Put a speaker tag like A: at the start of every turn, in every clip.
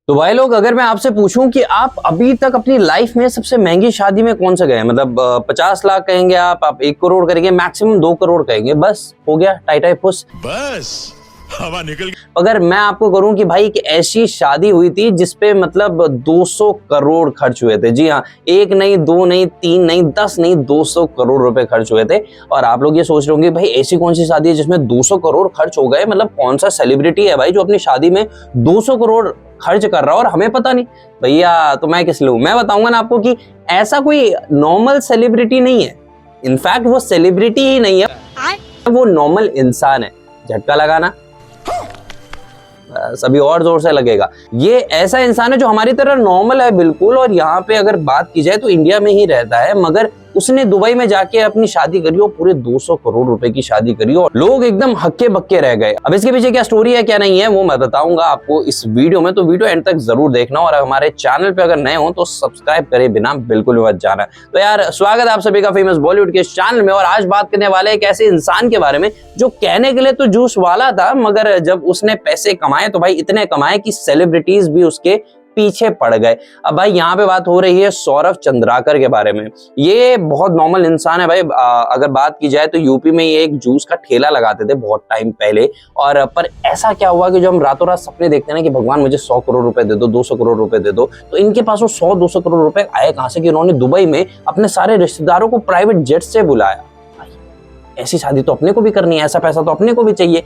A: तो भाई लोग, अगर मैं आपसे पूछूं कि आप अभी तक अपनी लाइफ में सबसे महंगी शादी में कौन सा गए, मतलब 50 लाख कहेंगे आप 1 करोड़ करेंगे, मैक्सिमम 2 करोड़ कहेंगे, बस हो गया टाई टाई पुस, बस हवा निकल गई। अगर मैं आपको करूं कि भाई कि ऐसी शादी हुई थी जिसपे मतलब 200 करोड़ खर्च हुए थे, जी हाँ, 1 नहीं 2 नहीं 3 नहीं 10 नहीं 200 करोड़ रुपए खर्च हुए थे। और आप लोग ये सोच रहे होंगे भाई ऐसी कौन सी शादी है जिसमें 200 करोड़ खर्च हो गए, मतलब कौन सा सेलिब्रिटी है भाई जो अपनी शादी में 200 करोड़ खर्च कर रहा है और हमें पता नहीं। भैया तो मैं किस लिए हूं, मैं बताऊंगा ना आपको कि ऐसा कोई नॉर्मल सेलिब्रिटी नहीं है, इनफैक्ट वो सेलिब्रिटी ही नहीं है, वो नॉर्मल इंसान है। झटका लगाना सभी और जोर से लगेगा। ये ऐसा इंसान है जो हमारी तरह नॉर्मल है बिल्कुल, और यहाँ पे अगर बात की जाए तो इंडिया में ही रहता है, मगर उसने दुबई में जाके अपनी शादी करी और पूरे 200 करोड़ रुपए की शादी करी और लोग एकदम हक्के बक्के रह गए। अब इसके पीछे क्या स्टोरी है क्या नहीं है वो मैं बताऊंगा आपको इस वीडियो में, तो वीडियो एंड तक जरूर देखना। और हमारे चैनल पे अगर नए हो तो सब्सक्राइब करे बिना बिल्कुल मत जाना। तो यार स्वागत है आप सभी का फेमस बॉलीवुड के चैनल में, और आज बात करने वाले एक ऐसे इंसान के बारे में जो कहने के लिए तो जूस वाला था, मगर जब उसने पैसे कमाए तो भाई इतने कमाए कि सेलिब्रिटीज भी उसके पीछे पड़ गए। अब भाई यहाँ पे बात हो रही है सौरभ चंद्राकर के बारे में। ये बहुत नॉर्मल इंसान है भाई। अगर बात की जाए तो यूपी में ये एक जूस का ठेला लगाते थे बहुत टाइम पहले, और पर ऐसा क्या हुआ कि जो हम रातों रात सपने देखते हैं ना कि भगवान मुझे 100 करोड़ रुपए दे दो, 200 करोड़ रुपए दे दो, तो इनके पास वो 100-200 करोड़ रुपए आए कहां से कि उन्होंने दुबई में अपने सारे रिश्तेदारों को प्राइवेट जेट से बुलाया। ऐसी शादी तो अपने को भी करनी है, ऐसा पैसा तो अपने को भी चाहिए।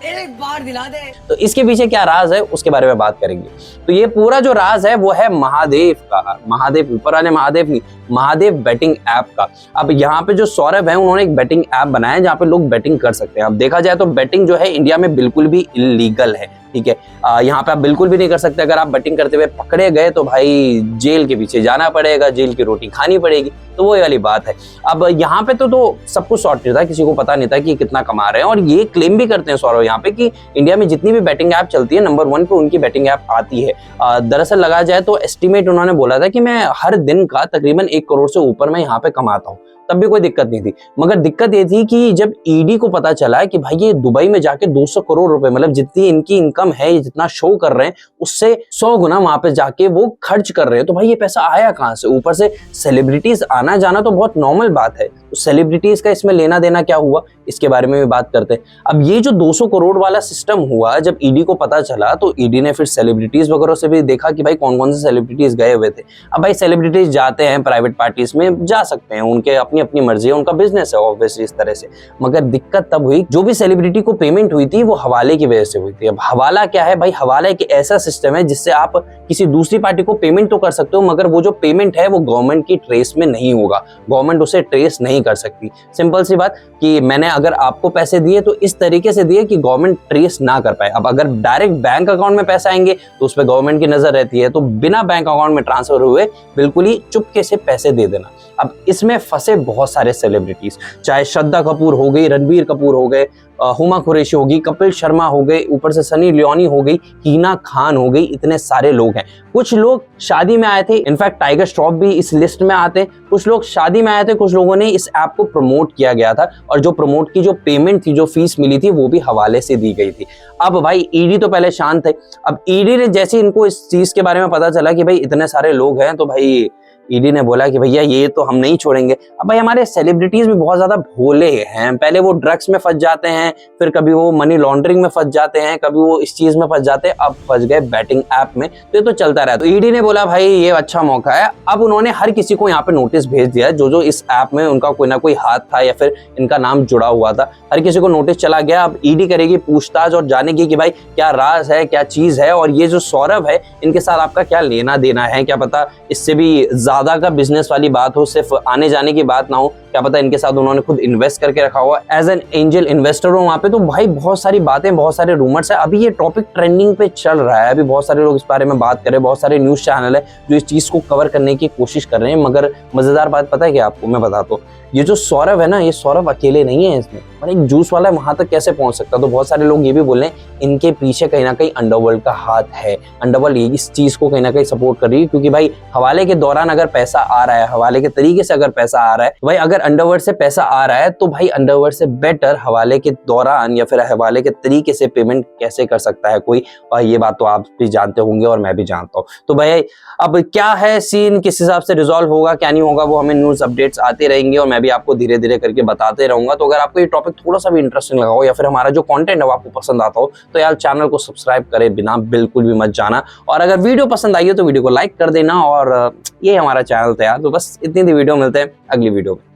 A: एक बार दिला दे। तो इसके पीछे क्या राज है उसके बारे में बात करेंगे। तो ये पूरा जो राज है वो है महादेव का, महादेव ऊपर वाले महादेव नहीं, महादेव बेटिंग ऐप का। अब यहाँ पे जो सौरभ है उन्होंने एक बेटिंग ऐप बनाया है जहाँ पे लोग बेटिंग कर सकते हैं। अब देखा जाए तो बेटिंग जो है इंडिया में बिल्कुल भी इलीगल है, ठीक है। यहाँ पे आप बिल्कुल भी नहीं कर सकते। अगर आप बेटिंग करते हुए पकड़े गए तो भाई जेल के पीछे जाना पड़ेगा, जेल की रोटी खानी पड़ेगी, तो वो वाली बात है। अब यहाँ पे तो सब कुछ सॉर्टेड था, किसी को पता नहीं था कि कितना कमा रहे हैं, और ये क्लेम भी करते हैं सौरभ यहाँ पे कि इंडिया में जितनी भी बेटिंग ऐप चलती है नंबर 1 पे उनकी बेटिंग ऐप आती है। दरअसल लगा जाए तो एस्टिमेट उन्होंने बोला था कि मैं हर दिन का तकरीबन 1 करोड़ से ऊपर मैं यहाँ पे कमाता हूँ, तब भी कोई दिक्कत नहीं थी। मगर दिक्कत ये थी कि जब ईडी को पता चला कि भाई ये दुबई में जाके 200 करोड़ रुपए, मतलब जितनी इनकी इनकम है, ये जितना शो कर रहे हैं उससे 100 गुना वहां पे जाके वो खर्च कर रहे हैं, तो भाई ये पैसा आया कहां से। ऊपर से सेलिब्रिटीज आना जाना तो बहुत नॉर्मल बात है, तो सेलिब्रिटीज का इसमें लेना देना क्या हुआ इसके बारे में भी बात करते हैं। अब ये जो 200 करोड़ वाला सिस्टम हुआ, जब ईडी को पता चला तो ईडी ने फिर सेलिब्रिटीज वगैरह से भी देखा कि भाई कौन कौन से सेलिब्रिटीज गए हुए थे। अब भाई सेलिब्रिटीज जाते हैं प्राइवेट पार्टीज में, जा सकते हैं, उनके अपनी मर्जी है, उनका बिजनेस है ऑब्वियसली इस तरह से। मगर दिक्कत तब हुई जो भी सेलिब्रिटी को पेमेंट हुई थी वो हवाले की वजह से हुई थी। अब हवाला क्या है भाई, हवाला एक ऐसा सिस्टम है जिससे आप किसी दूसरी पार्टी को पेमेंट तो कर सकते हो, मगर वो जो पेमेंट है वो गवर्नमेंट की ट्रेस में नहीं होगा, गवर्नमेंट उसे ट्रेस नहीं कर सकती। सिंपल सी बात कि मैंने अगर आपको पैसे दिए तो इस तरीके से दिए कि गवर्नमेंट ट्रेस ना कर पाए। अब अगर डायरेक्ट बैंक अकाउंट में पैसा आएंगे तो उस पर गवर्नमेंट की नजर रहती है, तो बिना बैंक अकाउंट में ट्रांसफर हुए बिल्कुल ही चुपके से पैसे दे देना। अब इसमें फंसे बहुत सारे सेलिब्रिटीज, चाहे श्रद्धा कपूर हो गई, रणबीर कपूर हो गए, हुमा कुरैशी होगी, कपिल शर्मा हो गए, ऊपर से सनी लियोनी हो गई, हीना खान हो गई, इतने सारे लोग हैं। कुछ लोग शादी में आए थे, इनफैक्ट टाइगर श्रॉफ भी इस लिस्ट में आते हैं। कुछ लोग शादी में आए थे, कुछ लोगों ने इस ऐप को प्रमोट किया गया था, और जो प्रमोट की जो पेमेंट थी, जो फीस मिली थी, वो भी हवाले से दी गई थी। अब भाई ईडी तो पहले शांत है। अब ईडी ने जैसे इनको इस चीज के बारे में पता चला कि भाई इतने सारे लोग हैं, तो भाई ईडी ने बोला कि भैया ये तो हम नहीं छोड़ेंगे। अब भाई हमारे सेलिब्रिटीज भी बहुत ज्यादा भोले हैं, पहले वो ड्रग्स में फंस जाते हैं, फिर कभी वो मनी लॉन्ड्रिंग में फंस जाते हैं, कभी वो इस चीज में फंस जाते हैं, अब फंस गए बैटिंग ऐप में, तो ये तो चलता रहा। तो ईडी ने बोला भाई ये अच्छा मौका है। अब उन्होंने हर किसी को यहाँ पे नोटिस भेज दिया जो जो इस ऐप में उनका कोई ना कोई हाथ था या फिर इनका नाम जुड़ा हुआ था, हर किसी को नोटिस चला गया। अब ईडी करेगी पूछताछ और जानेगी कि भाई क्या राज है, क्या चीज है, और ये जो सौरभ है इनके साथ आपका क्या लेना देना है, क्या पता इससे भी ज्यादा का बिजनेस वाली बात हो, सिर्फ आने जाने की बात ना हो, क्या पता इनके साथ उन्होंने खुद इन्वेस्ट करके रखा हुआ एज एन एंजल इन्वेस्टर हो वहां पे। तो भाई बहुत सारी बातें, बहुत सारे रूमर्स है। अभी ये टॉपिक ट्रेंडिंग पे चल रहा है, अभी बहुत सारे लोग इस बारे में बात कर रहे हैं, बहुत सारे न्यूज चैनल है जो इस चीज को कवर करने की कोशिश कर रहे हैं। मगर मजेदार बात पता है क्या आपको, मैं बताता हूँ, ये जो सौरभ है ना, ये सौरभ अकेले नहीं है इसमें, और एक जूस वाला है, वहां तक कैसे पहुंच सकता। तो बहुत सारे लोग ये भी बोल रहे हैं इनके पीछे कहीं ना कहीं अंडरवर्ल्ड का हाथ है, अंडरवर्ल्ड इस चीज को कहीं ना कहीं सपोर्ट कर रही है, क्योंकि भाई हवाले के दौरान अगर पैसा आ रहा है, हवाले के तरीके से अगर पैसा आ रहा है, तो भाई अगर अंडरवर्ल्ड से पैसा आ रहा है तो भाई अंडरवर्ल्ड से बेटर हवाले के दौरान या फिर हवाले के तरीके से पेमेंट कैसे कर सकता है कोई, और ये बात तो आप भी जानते होंगे और मैं भी जानता हूँ। तो भाई अब क्या है सीन, किस हिसाब से रिजॉल्व होगा क्या नहीं होगा, वो हमें न्यूज अपडेट्स आते रहेंगे और मैं भी आपको धीरे धीरे करके बताते रहूंगा। तो अगर आपको ये टॉपिक थोड़ा सा भी इंटरेस्टिंग लगा हो या फिर हमारा जो कंटेंट है वो आपको पसंद आता हो तो यार चैनल को सब्सक्राइब करे बिना बिल्कुल भी मत जाना, और अगर वीडियो पसंद आई हो तो वीडियो को लाइक कर देना, और ये हमारा चैनल था यार। तो बस इतनी वीडियो, मिलते हैं अगली वीडियो में।